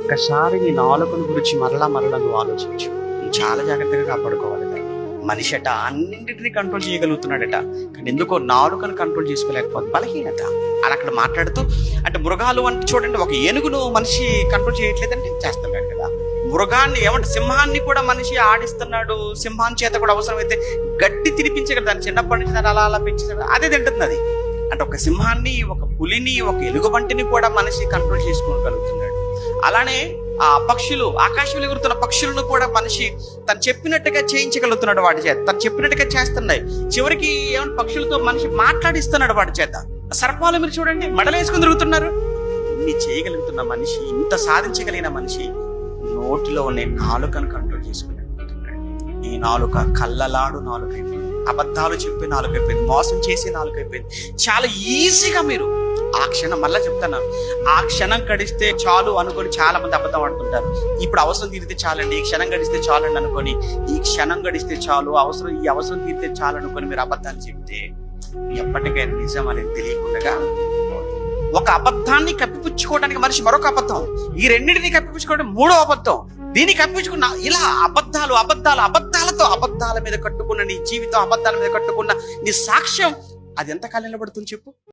ఒక్కసారి నీ నాలుకను గురించి మరలా నువ్వు ఆలోచించు. నువ్వు చాలా జాగ్రత్తగా కాపాడుకోవాలి దాన్ని. మనిషి అట అన్నింటినీ కంట్రోల్ చేయగలుగుతున్నాడట, కానీ ఎందుకో నాలుకను కంట్రోల్ చేసుకోలేకపోతే బలహీనత. అని అక్కడ మాట్లాడుతూ అంటే మృగాలు అంటే చూడండి, ఒక ఏనుగును మనిషి కంట్రోల్ చేయట్లేదంటే చేస్తున్నాడు కదా. మృగాన్ని ఏమంటే సింహాన్ని కూడా మనిషి ఆడిస్తున్నాడు. సింహాన్ని చేత కూడా అవసరమైతే గడ్డి తినిపించగలరు. దాన్ని చిన్నప్పటి నుంచి దాన్ని అలా పెంచేసాడు, అదే తింటుంది అది. అంటే ఒక సింహాన్ని, ఒక పులిని, ఒక ఎలుగుబంటిని కూడా మనిషి కంట్రోల్ చేసుకోగలుగుతున్నాడు. అలానే ఆ పక్షులు, ఆకాశంలో ఎగురుతున్న పక్షులను కూడా మనిషి తను చెప్పినట్టుగా చేయించగలుగుతున్నాడు వాటి చేత. తను చెప్పినట్టుగా చేస్తున్నాయి. చివరికి ఏమంటే పక్షులతో మనిషి మాట్లాడిస్తున్నాడు వాటి చేత. సర్పాలు మీరు చూడండి, మెడలేసుకుని తిరుగుతున్నారు. ఇన్ని చేయగలుగుతున్న మనిషి, ఇంత సాధించగలిగిన మనిషి నోటిలో ఉన్న నాలుకను కంట్రోల్ చేసుకోలేకపోతున్నాడు. ఈ నాలుక కళ్ళలాడు నాలుక అయిపోయింది, అబద్ధాలు చెప్పే నాలుక అయిపోయింది, మోసం చేసే నాలుక అయిపోయింది. చాలా ఈజీగా మీరు ఆ క్షణం, మళ్ళా చెప్తాను, ఆ క్షణం గడిస్తే చాలు అనుకొని చాలా మంది అబద్ధం ఆడుతుంటారు. ఇప్పుడు అవసరం తీరితే చాలండి, ఈ క్షణం గడిస్తే చాలండి అనుకొని, ఈ క్షణం గడిస్తే చాలు, ఈ అవసరం తీరితే చాలు అనుకొని మీరు అబద్ధాలు చెప్తే ఎప్పటికైనా నిజం అనేది తెలియకుండా ఒక అబద్ధాన్ని కప్పిపుచ్చుకోవడానికి మనిషి మరొక అబద్ధం, ఈ రెండింటిని కప్పిపుచ్చుకోవడం మూడో అబద్ధం. దీన్ని కప్పిపుచ్చుకున్న ఇలా అబద్ధాలతో అబద్ధాల మీద కట్టుకున్న నీ జీవితం, అబద్ధాల మీద కట్టుకున్న నీ సాక్ష్యం, అది ఎంతకాలం నిలబడుతుంది చెప్పు?